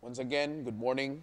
Once again, good morning.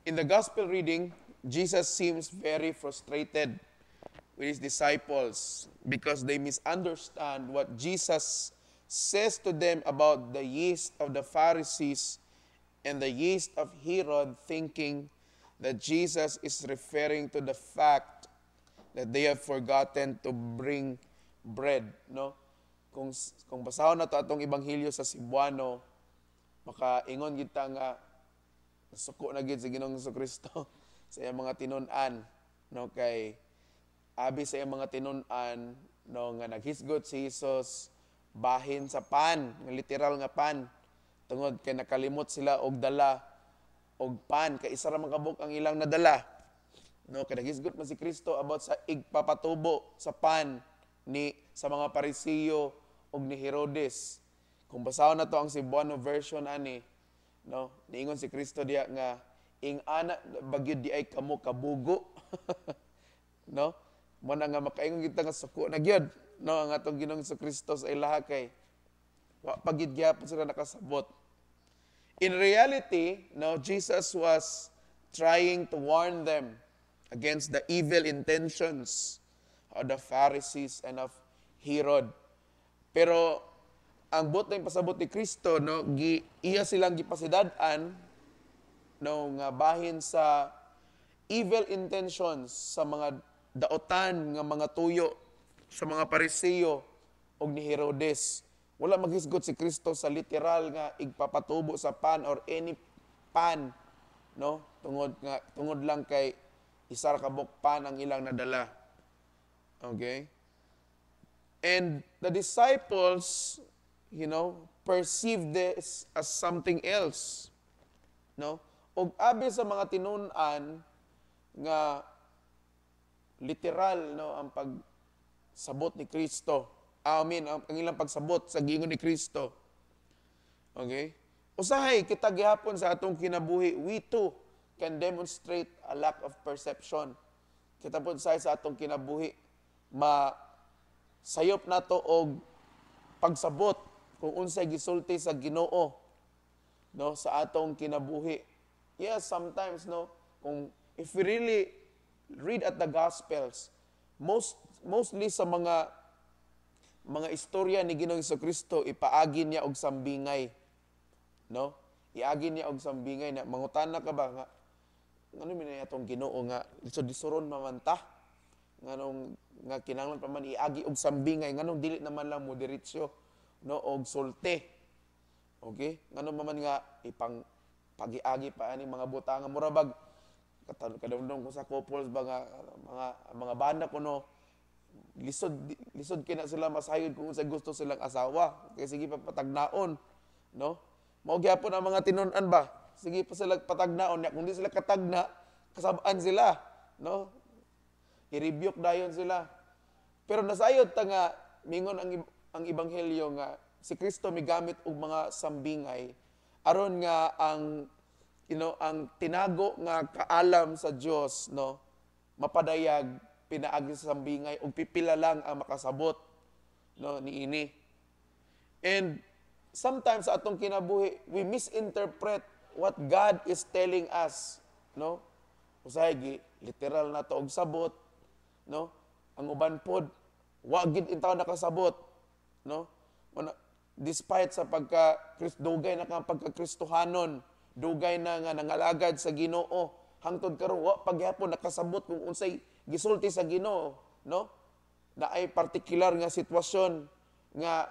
In the gospel reading, Jesus seems very frustrated with his disciples because they misunderstand what Jesus says to them about the yeast of the Pharisees and the yeast of Herod, thinking that Jesus is referring to the fact that they have forgotten to bring bread, no? Kung basahon na to atong ebanghelyo sa Cebuano, makaingon kita nga suko na gid sa Ginoong Kristo sa iyang mga tinun-an, no, kay abi sa iyang mga tinun-an, no, nga naghisgot si Jesus bahin sa pan, nga literal nga pan, tungod kay nakalimot sila og dala og pan, kay isa ra man kabuk ang ilang nadala, no, kay naghisgot man si Kristo about sa igpapatubo sa pan ni sa mga Parisiyo og ni Herodes. Kung basahon na to ang Cebuano version ani, no, niingon si Kristo diya nga ing ana bagyod di ay kamo kabugo. No? Mo na nga makaingon kita nga suko na gyud, no, ang atong Ginoong Kristo sa ilaha kay wa pagid gyapon sila nakasabot. In reality, no, Jesus was trying to warn them against the evil intentions of the Pharisees and of Herod. Pero ang bot na yung pasabot ni Kristo, no, iya silang gipasidadan, no, nga bahin sa evil intentions sa mga daotan nga mga tuyo sa mga Parisiyo og ni Herodes. Wala maghisgot si Kristo sa literal nga igpapatubo sa pan or any pan, no, tungod lang kay isar kabok pan ang ilang nadala. Okay? And the disciples, perceive this as something else. No? Og abi sa mga tinun-an nga literal, no, ang pagsabot ni Kristo. Ang ilang pagsabot sa giingon ni Kristo. Okay? Usahay kita gihapon sa atong kinabuhi, we too can demonstrate a lack of perception. Kita po sa atong kinabuhi, sayop nato og pagsabot kung unsay gisulti sa Ginoo, no, sa atong kinabuhi. Yes, sometimes, no, if we really read at the Gospels, mostly sa mga istorya ni Ginoong Kristo, ipaagi niya og sambingay, no? Iagi niya og sambingay na mangutana ka ba nga ano man atong Ginoo nga lisod-lisoron mamanta, nganong nga kinahanglan pa man iagi og sambingay, nganong dili naman lang mo diretsyo, no, og sulti. Okay? Nganong man nga ipang pagiagi pa ani mga butanga murabag kadumdum ko sa couples ba nga mga banda ko, no, lisod kina sila masayod kung sa gusto silang asawa, kay sige pa patagnaon, no, mao gyapon ang mga tinun-an ba, sige pa sila patagnaon, kung di sila katagna kasabaan sila, no, i-rebuke dayon sila. Pero nasayod ta nga mingon ang ebanghelyo nga si Kristo migamit og mga sambingay aron nga ang tinago nga kaalam sa Dios, no, mapadayag pinaagi sa sambingay ug pipila lang ang makasabot, no, niini. And sometimes sa atong kinabuhi we misinterpret what God is telling us, no. Usahay literal na to og sabot, no, ang uban pod wa gid intaw nakasabot, no, despite sa dugay na kang pagka-Kristohanon, dugay na nga nangalagad sa Ginoo, hangtod karon wa pagyapon nakasabot kung unsay gisulti sa Ginoo, no, na ay particular nga sitwasyon nga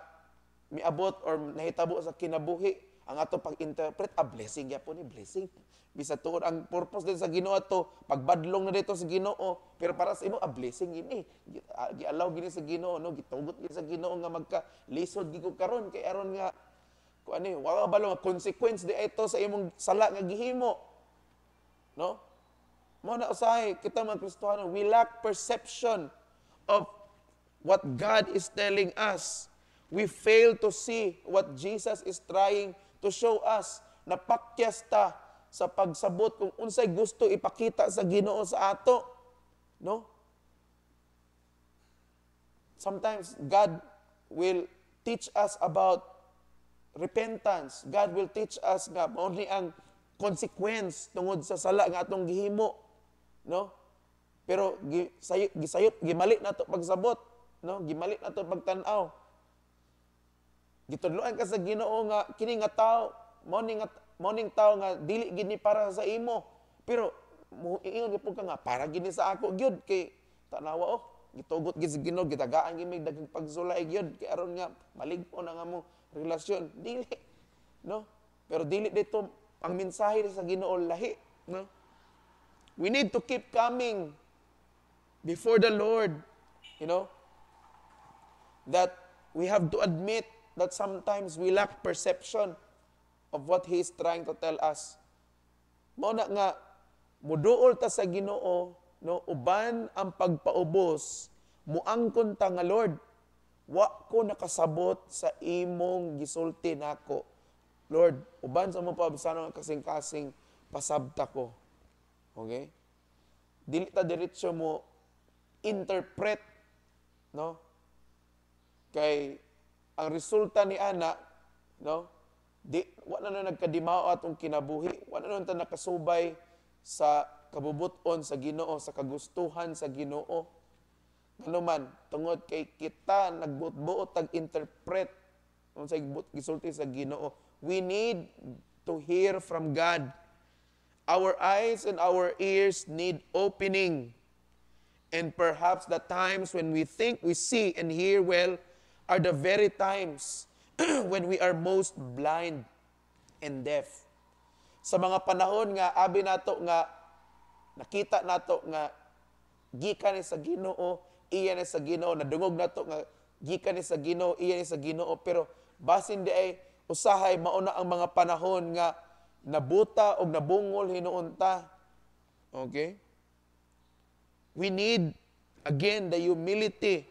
miabot or nahitabo sa kinabuhi, ang ato pag-interpret blessing gyapon ni blessing. Bisa tuod ang purpose din sa Ginoo ato pagbadlong na dito sa Ginoo, pero para sa imo blessing ini gi-allow gini sa Ginoo, no, gitugot gini sa Ginoo nga magka-lisod gid ko karon kay aron nga wala balo nga consequence di ito sa imong sala nga gihimo, no. Mo na usahay kita mga Kristiyano, we lack perception of what God is telling us. We fail to see what Jesus is trying to show us. Napakyas ta sa pagsabot kung unsay gusto ipakita sa Ginoo sa ato, no? Sometimes God will teach us about repentance. God will teach us nga only ang consequence tungod sa sala nga atong gihimo, no? Pero gimalit na to pagsabot, no? Gimalit na to pagtan-aw. Gitudloan ka sa Ginoo nga kini nga tao, morning tao nga dili gid ni para sa imo. Pero ingon gyud ka nga para gid ni sa ako gyud kay tanawa gitugot gid sa Ginoo, gitagaan gid mig daghang pagsulay gyud kay aron nga malig-on ang among relasyon. Dili, no? Pero dili dito ang mensahe sa Ginoo lahi, no? We need to keep coming before the Lord, you know? That we have to admit that sometimes we lack perception of what He is trying to tell us. Mao na nga muduol ta sa Ginoo, no, uban ang pagpaubos, muangkon ta nga Lord, wa ko nakasabot sa imong gisulti nako. Lord, uban sa mo paabsanon kasing-kasing pasabta ko. Okay? Dili ta diretso mo interpret, no? Kay ang resulta ni ana, no? Wala na nagkadimao atong kinabuhi, wala na ta nakasubay sa kabubuton sa Ginoo, sa kagustuhan sa Ginoo. Ngano man tungod kay kita nagbuot-buot tag-interpret unsa gisulti sa Ginoo. We need to hear from God. Our eyes and our ears need opening. And perhaps the times when we think we see and hear well are the very times when we are most blind and deaf. Sa mga panahon nga abi nato nga nakita nato nga gikan ni sa Ginoo, iya ni sa Ginoo, nadungog nato nga gikan ni sa Ginoo, iya ni sa Ginoo, pero basin di ay usahay mauna ang mga panahon nga nabuta o nabungol hinuon ta. Okay? We need again the humility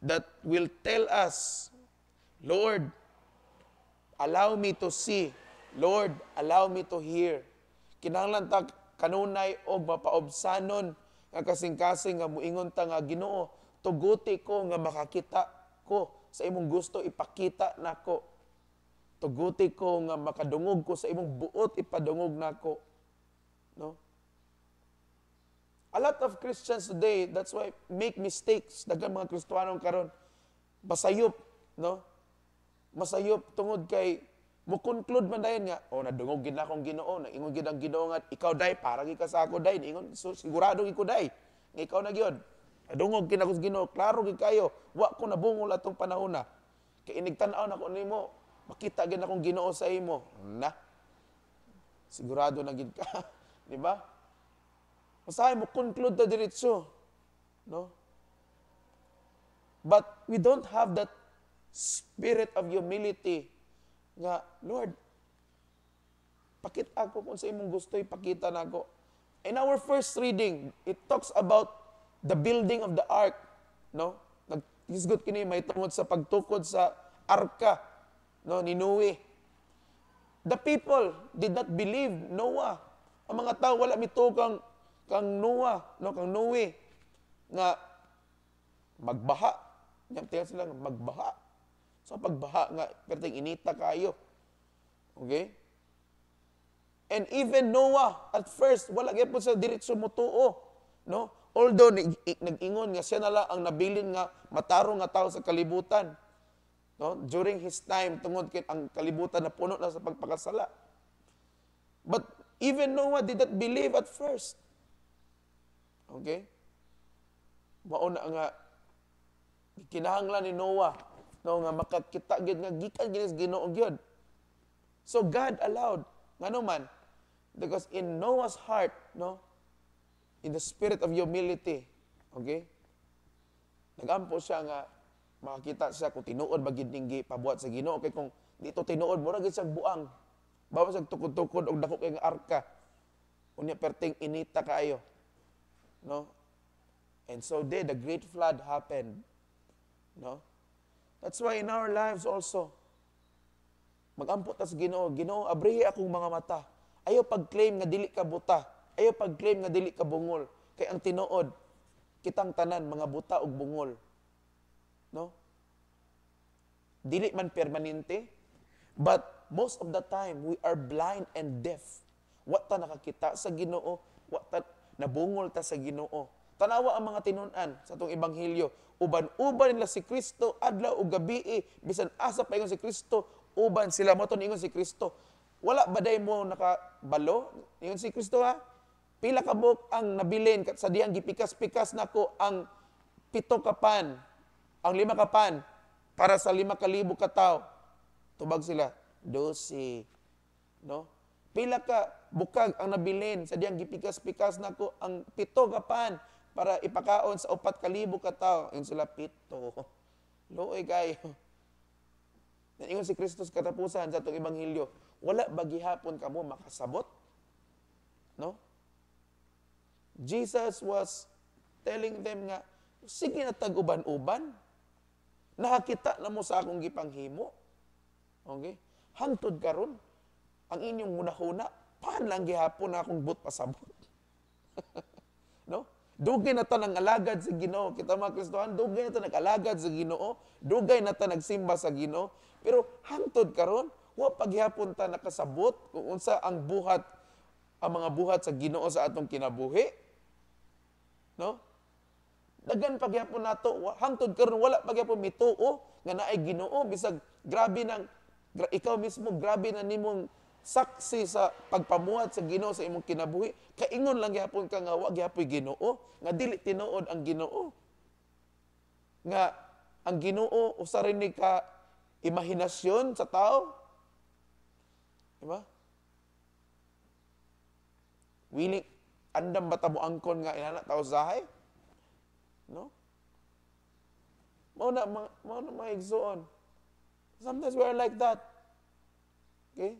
that will tell us, Lord, allow me to see. Lord, allow me to hear. Kinahanglan ta kanunay og mapaobsanon nga kasing-kasing nga muingon ta nga Ginoo, tuguti ko nga makakita ko sa imong gusto ipakita nako. Tuguti ko nga makadungog ko sa imong buot ipadungog nako. No? A lot of Christians today, that's why make mistakes. Daghang mga Kristiyanon karon masayop, no? Masayop tungod kay mo conclude man dayon nga, nadungog gid na akong Ginoo, naingon gid ang Ginoo nga ikaw day para gid ka sa ako day, ingon so, sigurado gid ko day. Nga ikaw na gyud. Nadungog gid ako sa Ginoo, klaro gid kayo. Wa ko nabungol atong panahon na. Kay inigtan-aw nako nimo, makita gid akong Ginoo sa imo. Na. Sigurado na gid ka, di ba? Masahay mo conclude ta diretso. No? But we don't have that spirit of humility nga, Lord, pakita ko kung sa imong gusto ipakita nako. In our first reading, it talks about the building of the ark, no? Naghisgot kini may tungod sa pagtukod sa arka, no, ni Noe. The people did not believe Noah. Ang mga tao wala mitukang kang Noah, no, kang Noe nga magbaha. Tingnan sila magbaha. So pagbaha nga perting inita kayo. Okay? And even Noah at first wala gyud sa diretso motuo, no? Although nag-ingon nga siya na lang ang nabilin nga matarong nga tao sa kalibutan. No? During his time tungod kay ang kalibutan na puno na sa pagpakasala. But even Noah did not believe at first. Okay? Mauna nga kinahanglan ni Noah, no, nga makakita gid nga gikan gid sa Ginoo gyud. So God allowed ngano man because in Noah's heart, no, in the spirit of humility, okay? Nagampo siya nga makakita siya kung tinuod ba gid ning pabuhat sa Ginoo kay kung dito tinuod mura gid siya buang. Bawa sa tukod-tukod og dako kay nga arka. Unya perting inita kaayo. No? And so the great flood happened. No? That's why in our lives also, mag-ampot ta sa Ginoo, Ginoo, abrihi akong mga mata. Ayaw pag-claim nga dili ka buta. Ayaw pag-claim nga dili ka bungol. Kay ang tinuod, kitang tanan, mga buta ug bungol. No? dili man permanente, but most of the time we are blind and deaf. Wa ta nakakita sa Ginoo, wa ta nabungol ta sa Ginoo. Tanawa ang mga tinunan sa atong ebanghelyo, uban-uban nila si Kristo adlaw ug gabi, bisan asa pa ingon si Kristo, uban sila mo ingon si Kristo. Wala baday mo nakabalo ingon si Kristo ha? Pila ka buok ang nabilin sa diyang gipikas-pikas nako ang 7 kapan, ang 5 kapan para sa 5,000 ka tawo. Tubag sila 12. No? Pila ka bukag ang nabilin sa diyang gipikas-pikas nako ang 7 kapan para ipakaon sa 4,000 ka tawo. Ingon sila 7. Luoy kayo. Ingon si Kristo sa katapusan sa atong ebanghelyo, wala ba gihapon kamo makasabot? No? Jesus was telling them nga, sige na tag-uban-uban. Nakakita na mo sa akong gipanghimo. Okay? Hangtod karon ang inyong munahuna, paan lang gihapon na akong but pasabot. No? Dugay na ta nang alagad sa Ginoo. Kita mga Kristohan, dugay na ta nag-alagad sa Ginoo. Dugay na ta nagsimba sa Ginoo. Pero hangtod karon, wa paghihapon ta nakasabot kung unsa ang buhat, ang mga buhat sa Ginoo sa atong kinabuhi. No? Dagan paghihapon nato, hangtod karon wala paghihapon mituo nga naay Ginoo bisag grabe nang ikaw mismo grabe na nimong saksi sa pagpamuhat sa Ginoo sa imong kinabuhi. Kaingon lang gihapon ka nga wa gihapon Ginoo, nga dili tinuod ang Ginoo. Nga ang Ginoo usa rin ni ka imahinasyon sa tao. Diba? Willing andam bata mo angkon nga inana tao sahay? No? Mao na maigsoon. Sometimes we are like that. Okay?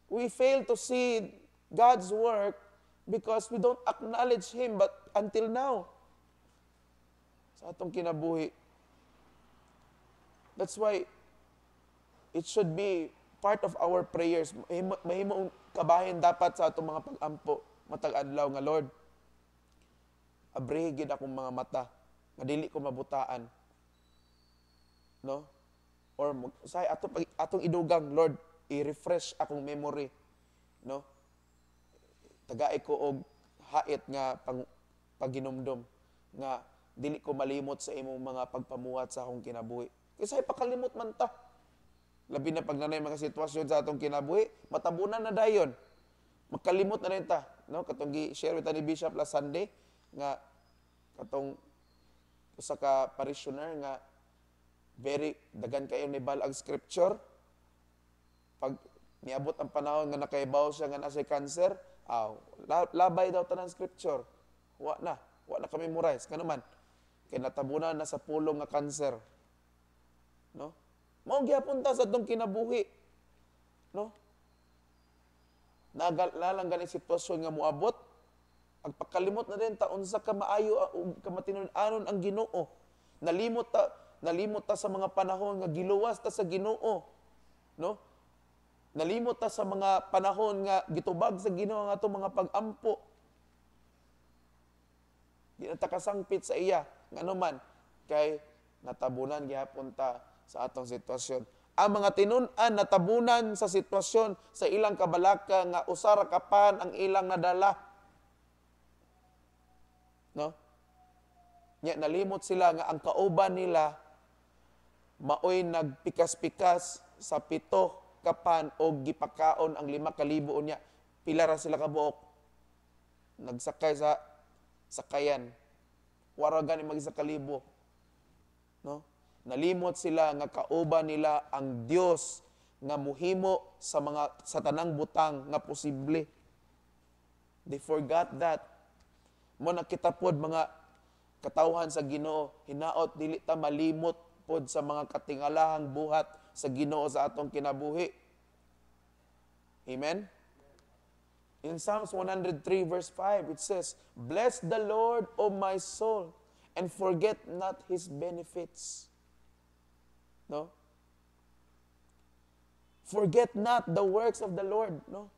We fail to see God's work because we don't acknowledge Him but until now. Sa atong kinabuhi. That's why it should be part of our prayers. Mahimong kabahin dapat sa atong mga pag-ampo matag adlaw nga Lord. Abrehigid akong mga mata nga dili ko mabutaan. No? Or say atong idugang Lord, i-refresh akong memory. No? Tagaay ko og hait nga paginumdom nga dili ko malimot sa imong mga pagpamuhat sa akong kinabuhi. Kasi pakalimot man ta. Labi na pag nanay mga sitwasyon sa atong kinabuhi, matabunan na dayon. Makalimot na rin ta. No? Katong gi-share with ni Bishop last Sunday, nga katong usa ka parishioner nga very dagan kayo ni balag scripture. Pag niabot ang panahon nga nakaibaw siya nga nasa cancer, labay daw tanang scripture. Wa na kami memorize kanuman. Kay natabunan na sa pulong nga cancer. No? Mao gyapon ta sa atong kinabuhi. No? Nagalang gani sitwasyon nga moabot, agpakalimot na din ta unsa ka maayo ug kamatinud-anon ang Ginoo. Nalimot ta sa mga panahon nga giluwas ta sa Ginoo. No? Nalimot ta sa mga panahon nga gitubag sa Ginoo nga atong mga pag-ampo. Di na ta kasangpit sa iya. Ngano man kay natabunan gihapon ta sa atong sitwasyon. Ang mga tinun-an natabunan sa sitwasyon sa ilang kabalaka nga usara kapan ang ilang nadala. No? Nya nalimot sila nga ang kauban nila maoy nagpikas-pikas sa 7 kapan o gipakaon ang 5,000 unya. Pila ra sila ka buok. Nagsakay sa sakayan. Wara gani mag 1,000. No? Nalimot sila nga kauban nila ang Dios nga muhimo sa tanang butang nga posible. They forgot that. Mo nakita pod mga katawhan sa Ginoo, hinaot dili ta malimot pod sa mga katingalahang buhat sa Ginoo sa atong kinabuhi. Amen? In Psalms 103 verse 5, it says, "Bless the Lord, O my soul, and forget not His benefits." No? Forget not the works of the Lord. No?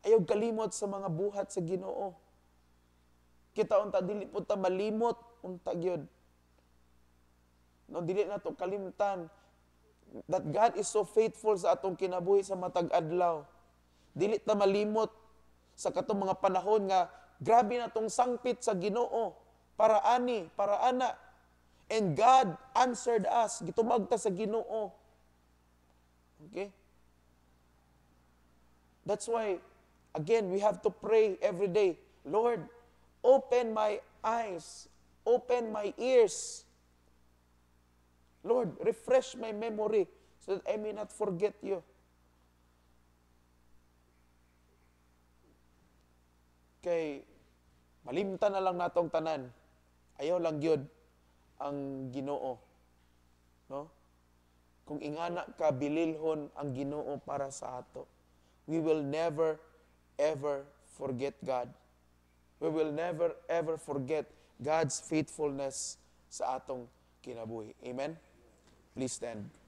Ayaw kalimot sa mga buhat sa Ginoo. Kita unta dili po ta malimot unta gyud. No, dili na to kalimtan that God is so faithful sa atong kinabuhi sa matag adlaw. Dili ta malimot sa katong mga panahon nga grabe na tong sangpit sa Ginoo para ani, para ana. And God answered us. Gitumag ta sa Ginoo. Okay? That's why, again, we have to pray every day. Lord, open my eyes, open my ears. Lord, refresh my memory so that I may not forget you. Kay, malimtan na lang natong tanan. Ayaw lang yun ang Ginoo. No? Kung ingana ka, bililhon ang Ginoo para sa ato. We will never, ever forget God. We will never, ever forget God's faithfulness sa atong kinabuhi. Amen? Please stand.